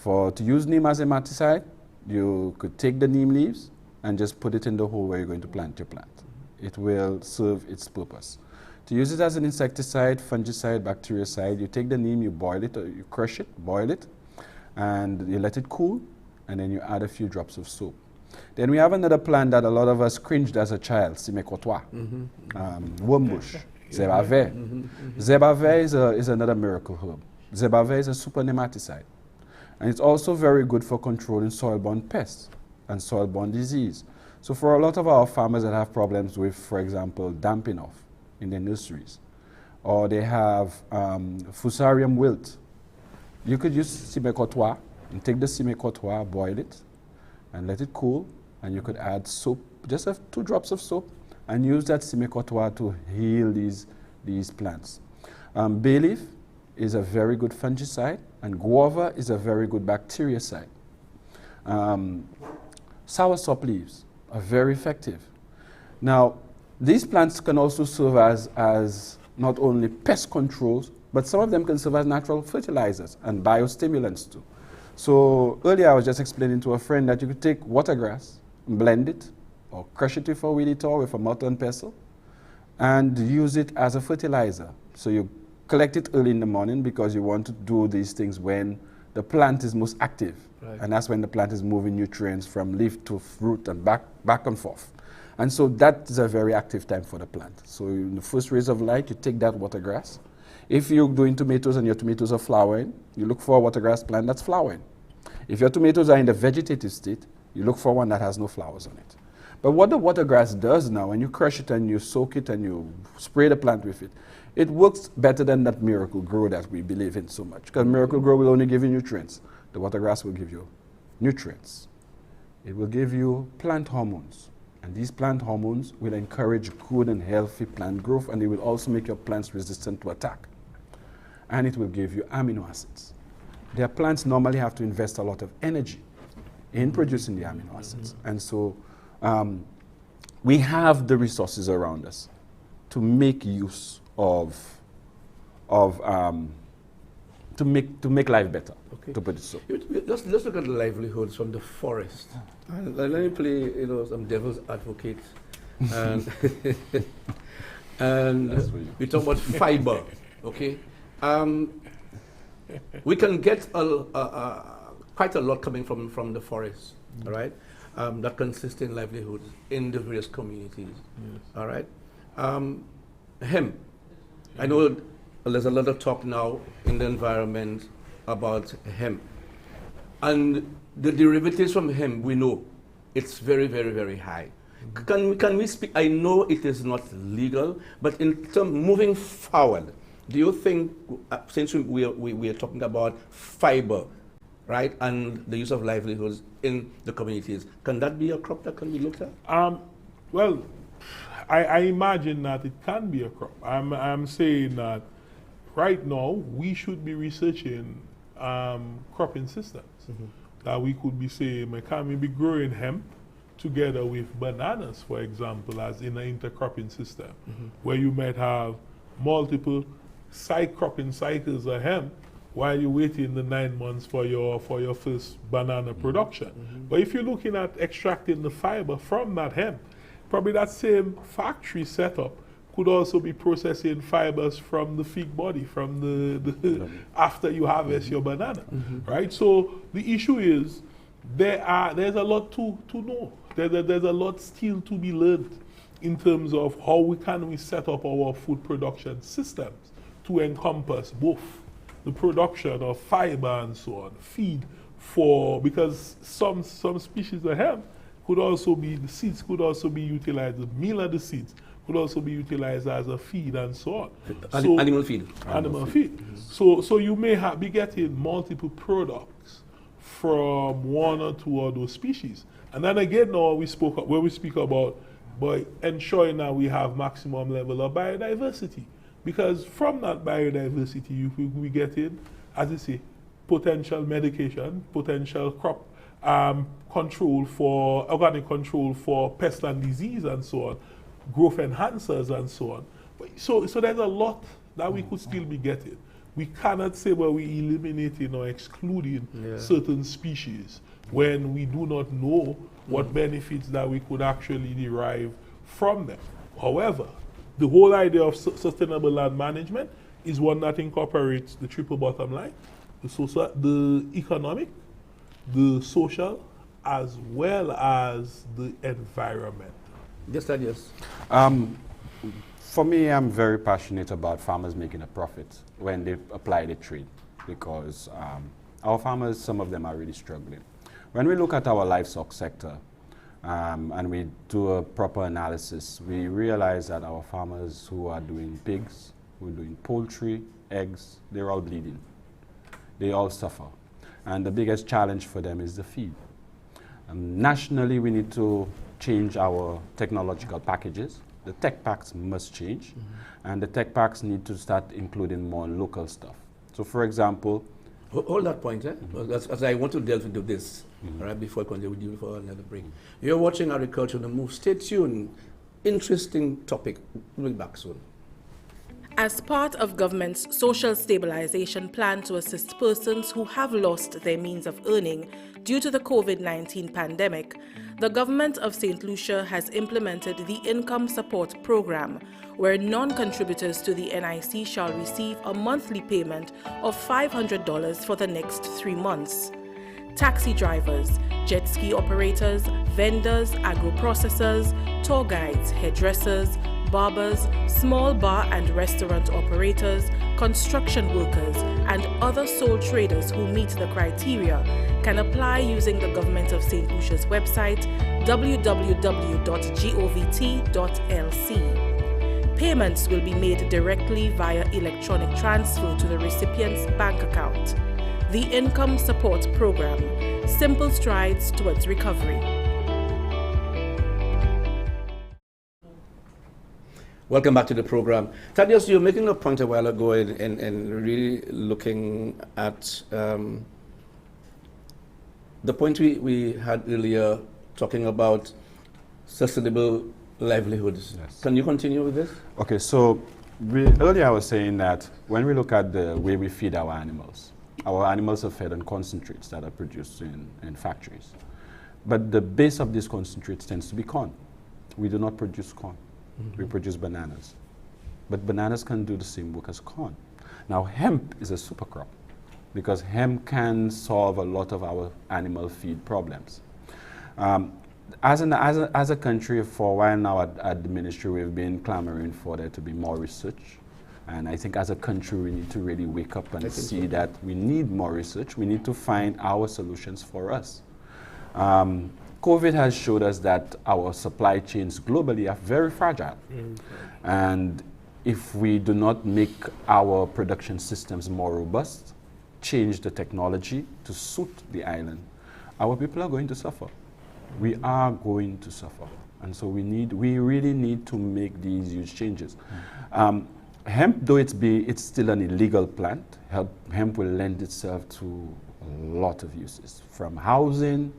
C: To use neem as a nematicide, you could take the neem leaves and just put it in the hole where you're going to plant your plant. It will serve its purpose. To use it as an insecticide, fungicide, bactericide, you take the neem, you boil it, or you crush it, boil it, and you let it cool, and then you add a few drops of soap. Then we have another plant that a lot of us cringed as a child, Simecotois, wormbush, Zebaveh. Zebaveh is another miracle herb. Zebaveh is a super nematicide. And it's also very good for controlling soil-borne pests and soil-borne disease. So for a lot of our farmers that have problems with, for example, damping off in their nurseries, or they have fusarium wilt, you could use Simecotois and take the Simecotois, boil it, and let it cool, and you could add soap, just 2 drops of soap, and use that Simecotois to heal these plants. Bay leaf is a very good fungicide, and guava is a very good bactericide. Soursop leaves are very effective. Now, these plants can also serve as not only pest controls, but some of them can serve as natural fertilizers and biostimulants too. So earlier I was just explaining to a friend that you could take watergrass, blend it, or crush it with a weed eater with a mortar and pestle, and use it as a fertilizer. So you collect it early in the morning because you want to do these things when the plant is most active. Right. And that's when the plant is moving nutrients from leaf to root and back and forth. And so that is a very active time for the plant. So in the first rays of light, you take that watergrass. If you're doing tomatoes and your tomatoes are flowering, you look for a watergrass plant that's flowering. If your tomatoes are in the vegetative state, you look for one that has no flowers on it. But what the watergrass does now, when you crush it and you soak it and you spray the plant with it, it works better than that Miracle Grow that we believe in so much. Because Miracle Grow will only give you nutrients. The watergrass will give you nutrients. It will give you plant hormones. And these plant hormones will encourage good and healthy plant growth, and they will also make your plants resistant to attack. And it will give you amino acids. Their plants normally have to invest a lot of energy in producing the amino acids. And so we have the resources around us to make use of to make life better, to put it so.
A: Let's look at the livelihoods from the forest. And let me play, some devil's advocate. And, and we talk about fiber, okay? We can get quite a lot coming from the forest, all right? That consistent livelihoods in the various communities, all right? Hemp. I know there's a lot of talk now in the environment about hemp. And the derivatives from hemp, we know it's very, very, very high. Can we speak? I know it is not legal, but in terms moving forward, do you think, since we are talking about fiber, right, and the use of livelihoods in the communities, can that be a crop that can be looked at?
D: Well, I imagine that it can be a crop. I'm saying that right now we should be researching cropping systems. That we could be saying, can we be growing hemp together with bananas, for example, as in an intercropping system, where you might have multiple cropping cycles of hemp while you're waiting the 9 months for your first banana production. But if you're looking at extracting the fiber from that hemp, probably that same factory setup could also be processing fibers from the fig body, from the after you harvest your banana, right? So the issue is there's a lot to know. There's a lot still to be learned in terms of how we set up our food production systems to encompass both the production of fiber and so on, feed because some species of hemp could also be, the seeds could also be utilized, the meal of the seeds could also be utilized as a feed and so on.
A: Animal feed.
D: Animal feed. So you may be getting multiple products from one or two of those species. And then again, now we speak about by ensuring that we have maximum level of biodiversity. Because from that biodiversity, we get in, as I say, potential medication, potential crop control for, organic control for pest and disease and so on, growth enhancers and so on. So there's a lot that we could still be getting. We cannot say, well, we're eliminating or excluding certain species when we do not know what benefits that we could actually derive from them. However, the whole idea of sustainable land management is one that incorporates the triple bottom line, the social, the economic, the social, as well as the environment.
A: Yes, sir, yes.
C: For me, I'm very passionate about farmers making a profit when they apply the trade, because our farmers, some of them are really struggling. When we look at our livestock sector and we do a proper analysis, we realize that our farmers who are doing pigs, who are doing poultry, eggs, they're all bleeding. They all suffer. And the biggest challenge for them is the feed. Nationally, we need to change our technological packages. The tech packs must change, and the tech packs need to start including more local stuff. So, for example,
A: Hold that point, as I want to delve into this, right, before I continue with you for another break. You're watching Agriculture on the Move. Stay tuned. Interesting topic. We'll be back soon.
G: As part of government's social stabilization plan to assist persons who have lost their means of earning due to the COVID-19 pandemic, the government of Saint Lucia has implemented the Income Support Program, where non-contributors to the NIC shall receive a monthly payment of $500 for the next 3 months. Taxi drivers, jet ski operators, vendors, agro-processors, tour guides, hairdressers, barbers, small bar and restaurant operators, construction workers, and other sole traders who meet the criteria can apply using the Government of St. Lucia's website, www.govt.lc. Payments will be made directly via electronic transfer to the recipient's bank account. The Income Support Program, simple strides towards recovery.
A: Welcome back to the program. Thaddeus, you were making a point a while ago and really looking at the point we had earlier, talking about sustainable livelihoods.
C: Yes.
A: Can you continue with this?
C: okay, so earlier I was saying that when we look at the way we feed our animals are fed on concentrates that are produced in factories. But the base of these concentrates tends to be corn. We do not produce corn. We produce bananas. But bananas can do the same work as corn. Now, hemp is a super crop because hemp can solve a lot of our animal feed problems. As a country, for a while now at the ministry, we've been clamoring for there to be more research. And I think as a country, we need to really wake up and see that we need more research. We need to find our solutions for us. COVID has showed us that our supply chains globally are very fragile. And if we do not make our production systems more robust, change the technology to suit the island, our people are going to suffer. We are going to suffer. And so we really need to make these huge changes. Hemp, though it's still an illegal plant, hemp will lend itself to a lot of uses, from housing,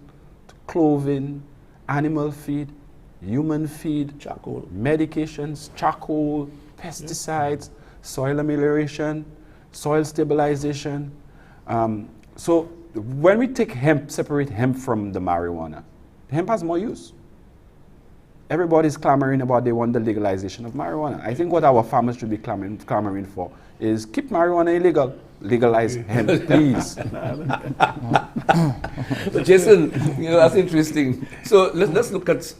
C: clothing, animal feed, human feed,
A: Charcoal,
C: medications, charcoal, pesticides, soil amelioration, soil stabilization. So when we take hemp, separate hemp from the marijuana, hemp has more use. Everybody's clamoring about they want the legalization of marijuana. I think what our farmers should be clamoring for is keep marijuana illegal. Legalize hemp, please.
A: Jason, that's interesting. So let's look at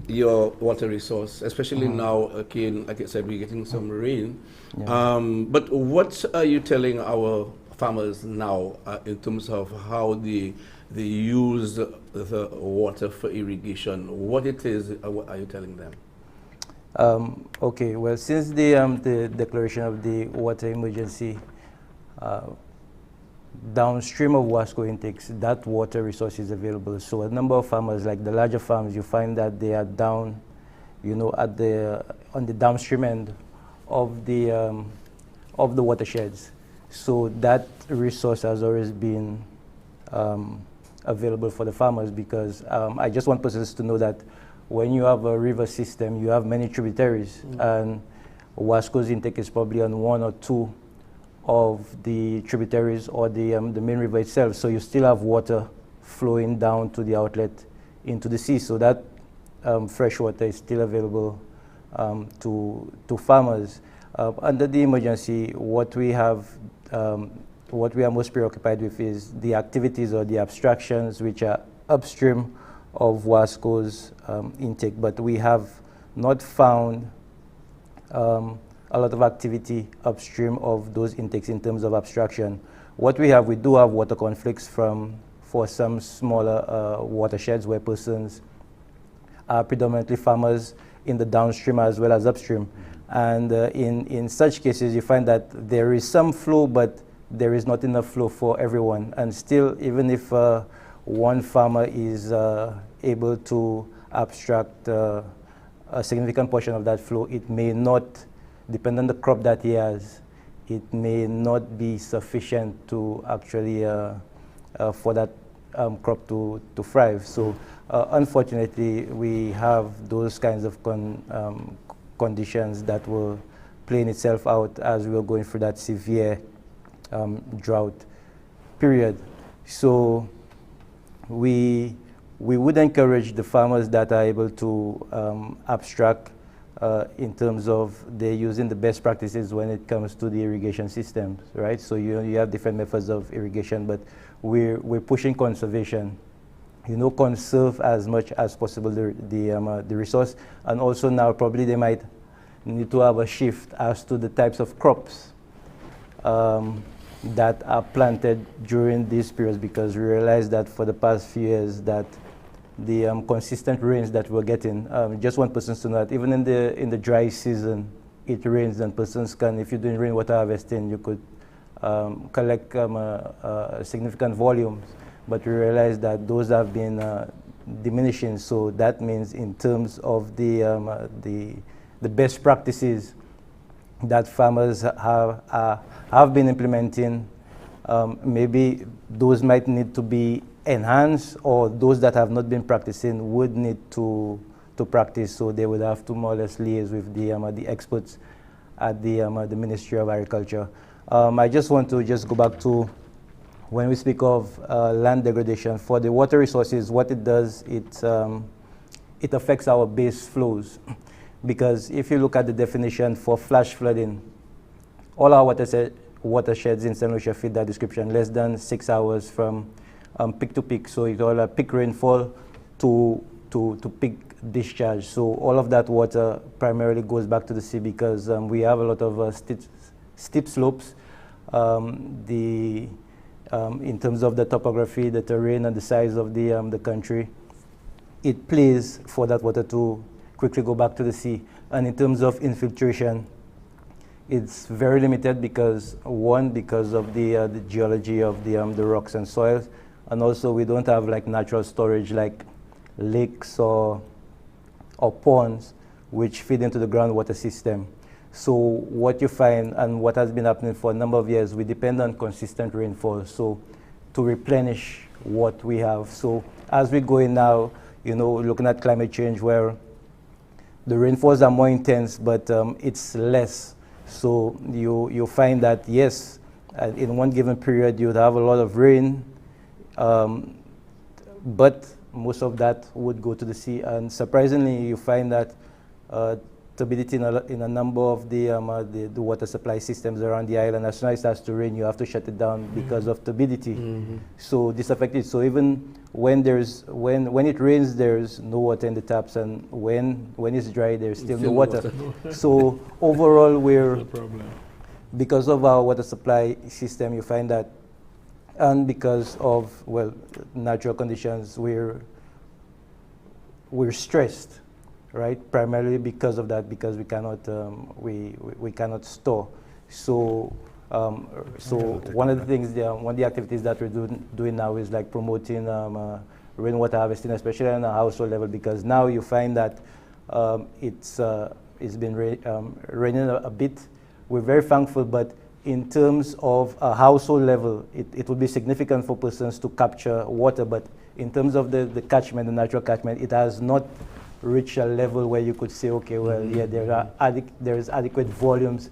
A: your water resource, especially now, again, like I said, we're getting some rain. But what are you telling our farmers now in terms of how they use the water for irrigation? What it is, what are you telling them?
B: Okay, well, since the declaration of the water emergency, downstream of Wasco intakes, that water resource is available. So a number of farmers, like the larger farms, you find that they are down, on the downstream end of the watersheds. So that resource has always been available for the farmers, because I just want persons to know that when you have a river system, you have many tributaries, and Wasco's intake is probably on 1 or 2 of the tributaries or the main river itself. So you still have water flowing down to the outlet into the sea. So that fresh water is still available to farmers. Under the emergency, what we are most preoccupied with is the activities or the abstractions which are upstream of WASCO's intake, but we have not found a lot of activity upstream of those intakes in terms of abstraction. What we do have water conflicts for some smaller watersheds where persons are predominantly farmers in the downstream as well as upstream. And in such cases, you find that there is some flow, but there is not enough flow for everyone. And still, even if one farmer is able to abstract a significant portion of that flow, it may not, depend on the crop that he has, it may not be sufficient to actually for that crop to thrive. So unfortunately, we have those kinds of conditions that were playing itself out as we were going through that severe drought period. So we would encourage the farmers that are able to abstract in terms of they're using the best practices when it comes to the irrigation systems, right? So you have different methods of irrigation, but we're pushing conservation. Conserve as much as possible the resource, and also now probably they might need to have a shift as to the types of crops that are planted during these periods, because we realized that for the past few years that the consistent rains that we're getting, just want persons to know that even in the dry season, it rains, and persons can, if you're doing rainwater harvesting, you could collect significant volumes. But we realized that those have been diminishing. So that means in terms of the best practices that farmers have been implementing, maybe those might need to be enhanced, or those that have not been practicing would need to practice. So they would have to more or less liaise with the experts at the Ministry of Agriculture. I just want to go back to when we speak of land degradation. For the water resources, what it does, it affects our base flows. Because if you look at the definition for flash flooding, all our watersheds in Saint Lucia fit that description, less than 6 hours from peak to peak. So it's all peak rainfall to peak discharge. So all of that water primarily goes back to the sea, because we have a lot of steep slopes. In terms of the topography, the terrain, and the size of the country, it plays for that water to quickly go back to the sea. And in terms of infiltration, it's very limited because of the geology of the rocks and soils, and also we don't have like natural storage like lakes or ponds which feed into the groundwater system. So what you find, and what has been happening for a number of years, we depend on consistent rainfall, so to replenish what we have. So as we go in now, looking at climate change where the rainfalls are more intense, but it's less. So you find that, yes, in one given period you would have a lot of rain, but most of that would go to the sea. And surprisingly, you find that turbidity in a number of the water supply systems around the island. As soon as it starts to rain, you have to shut it down because of turbidity. So this affected. So even when it rains, there's no water in the taps, and when it's dry, there's still no water. So overall, because of our water supply system, you find that, and because of natural conditions, we're stressed. Right, primarily because of that, because we cannot we cannot store. So one of the things, one of the activities that we're doing now is like promoting rainwater harvesting, especially on a household level, because now you find that it's been raining a bit. We're very thankful, but in terms of a household level, it would be significant for persons to capture water, but in terms of the catchment, the natural catchment, it has not reach a level where you could say, okay, there is adequate volumes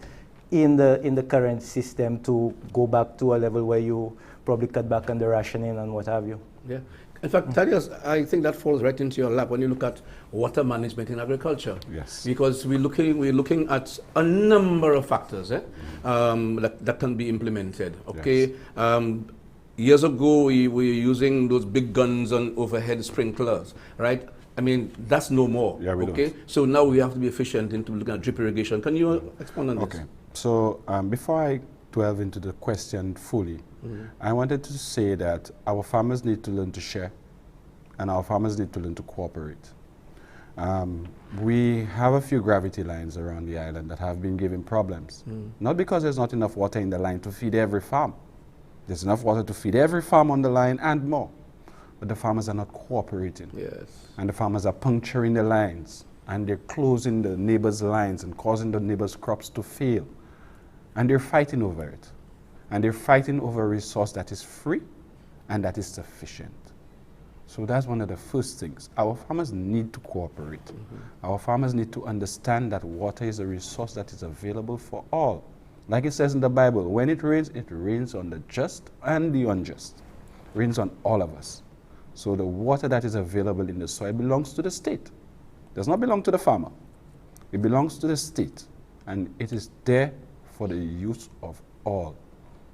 B: in the current system to go back to a level where you probably cut back on the rationing and what have you.
A: Yeah. In fact, Thaddeus, I think that falls right into your lap when you look at water management in agriculture.
C: Yes.
A: Because we're looking at a number of factors that can be implemented. Okay.
C: Yes.
A: Years ago, we were using those big guns on overhead sprinklers, right? I mean, that's no more.
C: Yeah, we
A: okay.
C: don't.
A: So now we have to be efficient into looking at drip irrigation. Can you expound on this?
C: Okay. So before I delve into the question fully, I wanted to say that our farmers need to learn to share, and our farmers need to learn to cooperate. We have a few gravity lines around the island that have been giving problems. Not because there's not enough water in the line to feed every farm. There's enough water to feed every farm on the line and more. But the farmers are not cooperating.
A: Yes.
C: And the farmers are puncturing the lines, and they're closing the neighbors' lines and causing the neighbors' crops to fail. And they're fighting over it. And they're fighting over a resource that is free and that is sufficient. So that's one of the first things. Our farmers need to cooperate. Our farmers need to understand that water is a resource that is available for all. Like it says in the Bible, when it rains on the just and the unjust. It rains on all of us. So the water that is available in the soil belongs to the state. It does not belong to the farmer. It belongs to the state. And it is there for the use of all.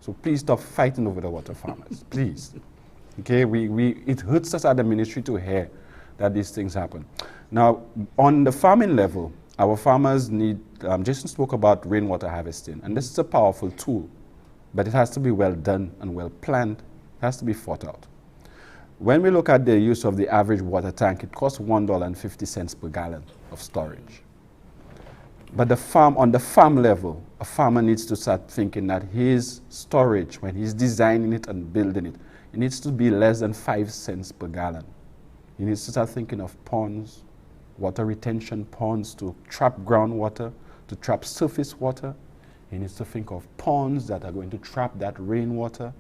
C: So please stop fighting over the water farmers, please. Okay, it hurts us at the ministry to hear that these things happen. Now, on the farming level, our farmers need, Jason spoke about rainwater harvesting, and this is a powerful tool, but it has to be well done and well planned. It has to be thought out. When we look at the use of the average water tank, it costs $1.50 per gallon of storage. But on the farm level, a farmer needs to start thinking that his storage, when he's designing it and building it, it needs to be less than 5 cents per gallon. He needs to start thinking of ponds, water retention ponds to trap groundwater, to trap surface water. He needs to think of ponds that are going to trap that rainwater.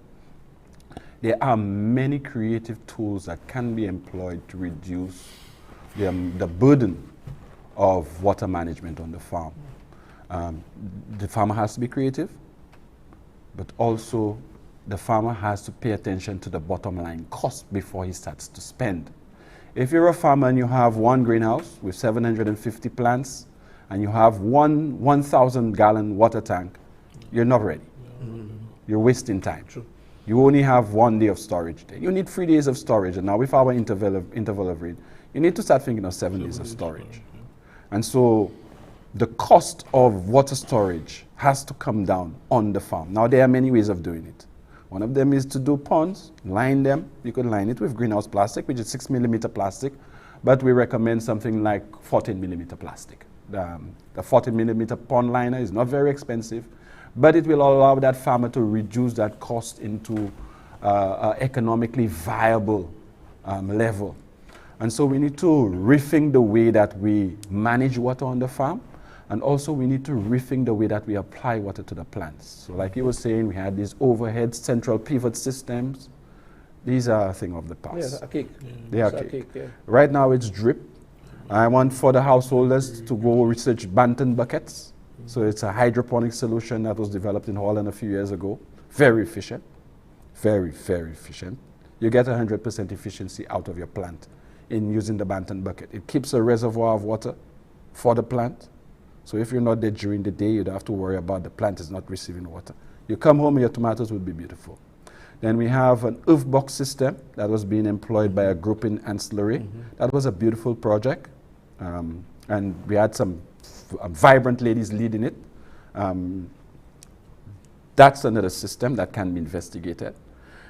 C: There are many creative tools that can be employed to reduce the burden of water management on the farm. The farmer has to be creative, but also the farmer has to pay attention to the bottom line cost before he starts to spend. If you're a farmer and you have one greenhouse with 750 plants and you have one 1,000 gallon water tank, you're not ready. You're wasting time.
A: True.
C: You only have 1 day of storage. You need 3 days of storage. And now with our interval of rain, you need to start thinking of 7 days of storage. And so the cost of water storage has to come down on the farm. Now there are many ways of doing it. One of them is to do ponds, line them. You could line it with greenhouse plastic, which is 6 millimeter plastic, but we recommend something like 14 millimeter plastic. The 14 millimeter pond liner is not very expensive, but it will allow that farmer to reduce that cost into economically viable level. And so we need to rethink the way that we manage water on the farm, and also we need to rethink the way that we apply water to the plants. So like you were saying, we had these overhead central pivot systems. These are a thing of the past.
A: Yes, archaic.
C: They are
A: It's
C: archaic.
A: archaic, yeah.
C: Right now it's drip. I want for the householders to go research Banton buckets. So it's a hydroponic solution that was developed in Holland a few years ago. Very efficient, very, very efficient. You get 100% efficiency out of your plant in using the Banton bucket. It keeps a reservoir of water for the plant. So if you're not there during the day, you don't have to worry about the plant is not receiving water. You come home and your tomatoes would be beautiful. Then we have an earth box system that was being employed by a group in Ancillary. That was a beautiful project. And we had some vibrant ladies leading it. That's another system that can be investigated.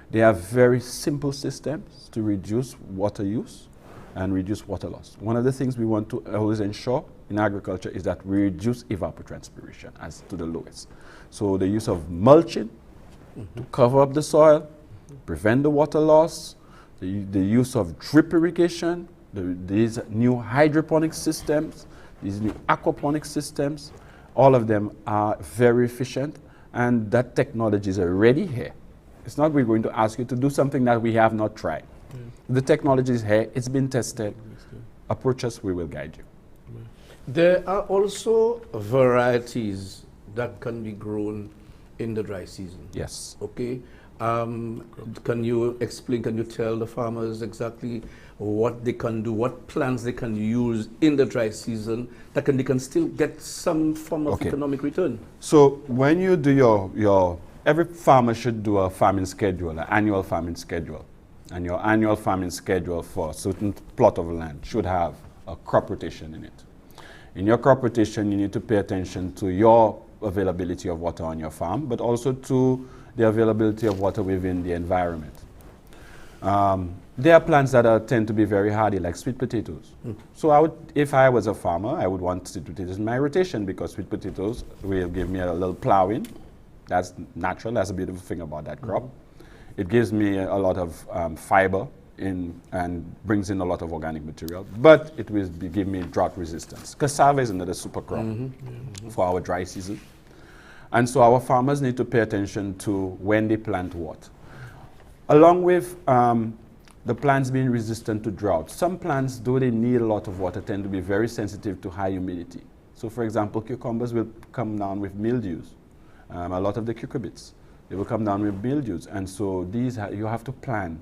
C: They are very simple systems to reduce water use and reduce water loss. One of the things we want to always ensure in agriculture is that we reduce evapotranspiration as to the lowest. So the use of mulching to cover up the soil, prevent the water loss, the use of drip irrigation, these new hydroponic systems, these new aquaponic systems, all of them are very efficient, and that technology is already here. It's not we're going to ask you to do something that we have not tried. The technology is here, it's been tested. Approach us, we will guide you.
A: There are also varieties that can be grown in the dry season.
C: Yes.
A: Okay. Can you explain, can you tell the farmers exactly what they can do, what plants they can use in the dry season that they can still get some form of economic return?
C: So when you do every farmer should do a farming schedule, an annual farming schedule. And your annual farming schedule for a certain plot of land should have a crop rotation in it. In your crop rotation, you need to pay attention to your availability of water on your farm, but also to the availability of water within the environment. There are plants that tend to be very hardy, like sweet potatoes. So if I was a farmer, I would want sweet potatoes in my rotation because sweet potatoes will give me a little plowing. That's natural. That's a beautiful thing about that crop. It gives me a lot of fiber and brings in a lot of organic material, but it will give me drought resistance. Cassava is another super crop for our dry season. And so our farmers need to pay attention to when they plant what. Along with the plants being resistant to drought, some plants, though they need a lot of water, tend to be very sensitive to high humidity. So for example, cucumbers will come down with mildews. A lot of the cucurbits, they will come down with mildews. And so these you have to plan.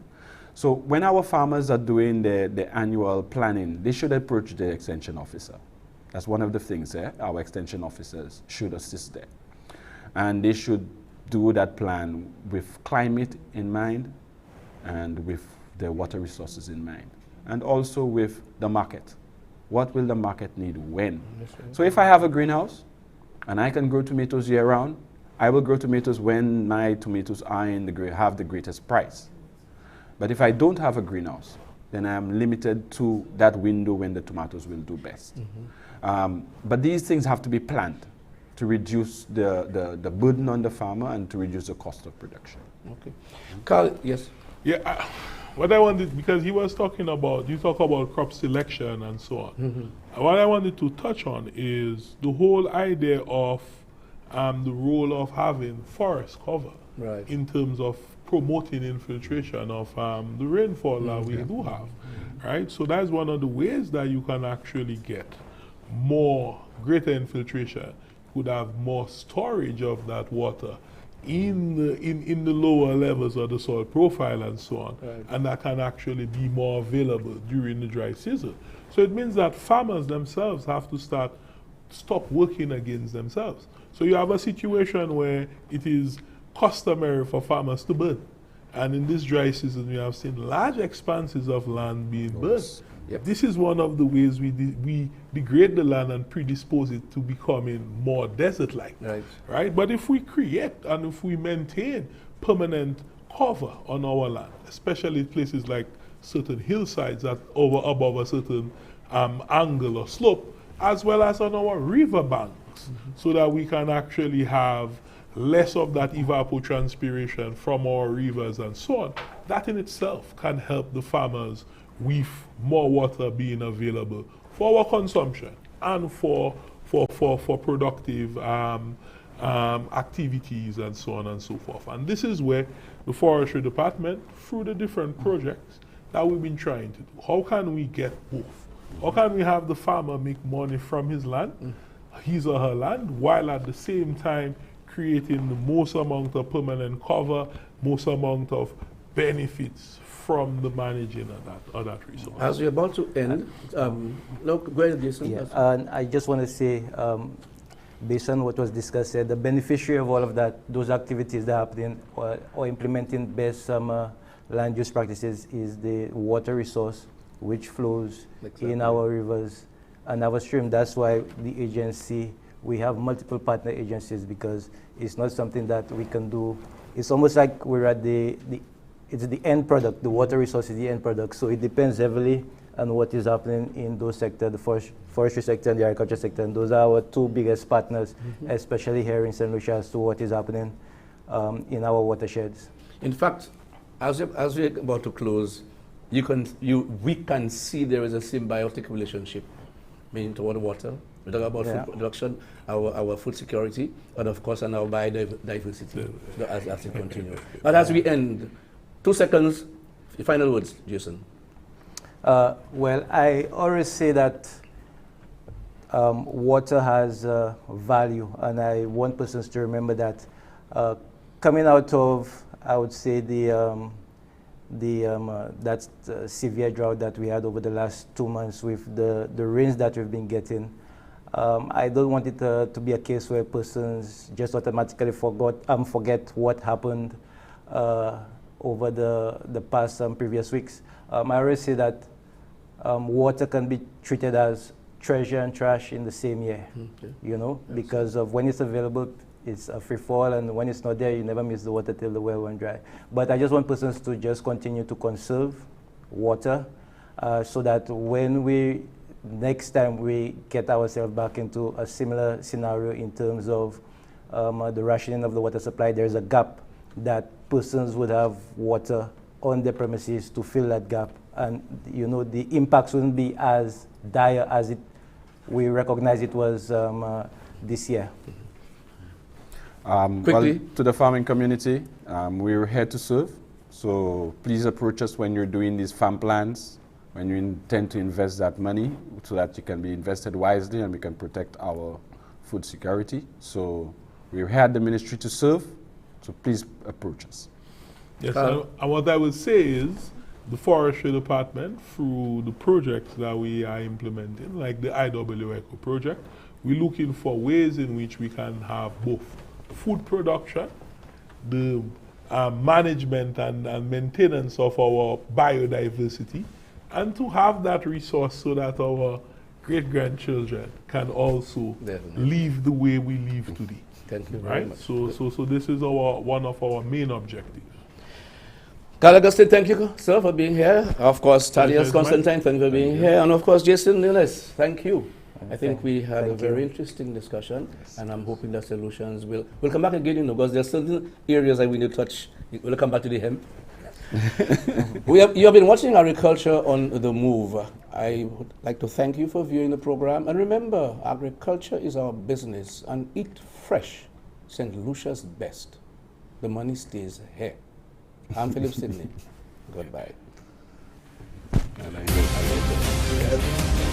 C: So when our farmers are doing the annual planning, they should approach the extension officer. That's one of the things our extension officers should assist there. And they should do that plan with climate in mind and with the water resources in mind. And also with the market. What will the market need when? So if I have a greenhouse and I can grow tomatoes year round, I will grow tomatoes when my tomatoes are have the greatest price. But if I don't have a greenhouse, then I'm limited to that window when the tomatoes will do best. But these things have to be planned to reduce the burden on the farmer and to reduce the cost of production.
A: Okay. Carl, yes?
D: Yeah, what I wanted, because he was talking about, you talk about crop selection and so on. What I wanted to touch on is the whole idea of the role of having forest cover in terms of promoting infiltration of the rainfall that we do have, right? So that's one of the ways that you can actually get greater infiltration. You could have more storage of that water in the lower levels of the soil profile and so on, and that can actually be more available during the dry season. So it means that farmers themselves have to stop working against themselves. So you have a situation where it is customary for farmers to burn. And in this dry season, we have seen large expanses of land being burnt. This is one of the ways we degrade the land and predispose it to becoming more desert-like. Right? But if we create and if we maintain permanent cover on our land, especially places like certain hillsides above a certain angle or slope, as well as on our river banks, so that we can actually have less of that evapotranspiration from our rivers and so on, that in itself can help the farmers with more water being available for our consumption and for productive activities and so on and so forth. And this is where the forestry department, through the different projects that we've been trying to do, how can we get both? How can we have the farmer make money from his land, his or her land, while at the same time creating the most amount of permanent cover, most amount of benefits from the managing of that resource? As
A: we're about to end, no, go ahead, Jason.
B: And I just want to say, based on what was discussed, the beneficiary of all of that, those activities that are happening or implementing best land use practices is the water resource, which flows in our rivers and our stream. That's why the agency, we have multiple partner agencies, because it's not something that we can do. It's almost like we're at it's the end product. The water resource is the end product. So it depends heavily on what is happening in those sectors, the forestry sector and the agriculture sector. And those are our two biggest partners, especially here in Saint Lucia, as to what is happening in our watersheds.
A: In fact, as we're about to close, we can see there is a symbiotic relationship, meaning toward water. We talk about food production, our food security, and of course, and our biodiversity as it continues. But as we end, 2 seconds, final words, Jason.
B: Well, I always say that water has value, and I want persons to remember that coming out of I would say that severe drought that we had over the last 2 months with the rains that we've been getting. I don't want it to be a case where persons just automatically forget what happened over the past previous weeks. I always say that water can be treated as treasure and trash in the same year, you know, because of when it's available, it's a free fall, and when it's not there, you never miss the water till the well run dry. But I just want persons to just continue to conserve water so that when next time we get ourselves back into a similar scenario in terms of the rationing of the water supply, there's a gap that persons would have water on their premises to fill that gap. And you know, the impacts wouldn't be as dire as we recognize it was this year.
A: Quickly.
C: Well, to the farming community, we're here to serve. So please approach us when you're doing these farm plans, when you intend to invest that money so that it can be invested wisely and we can protect our food security. So we're here at the ministry to serve, so please approach us.
D: Yes, and what I would say is the forestry department, through the projects that we are implementing, like the IW Eco project, we're looking for ways in which we can have both food production, the management and maintenance of our biodiversity, and to have that resource so that our great-grandchildren can also live the way we live today.
A: Thank you very
D: Right?
A: much.
D: So this is one of our main objectives.
A: Carl Augustine, thank you, sir, for being here. Of course, Thaddeus
D: Pleasure is
A: Constantine, thank you for being here. And of course, Jason Nunes, thank you. I think we had a
B: thank
A: very
B: you.
A: interesting discussion, and I'm hoping that solutions will come back again, you know, because there's certain areas that we need to touch. We'll come back to the hemp. You have been watching Agriculture on the Move. I would like to thank you for viewing the program. And remember, agriculture is our business, and eat fresh, St. Lucia's best. The money stays here. I'm Philip Sidney. Goodbye.
C: And I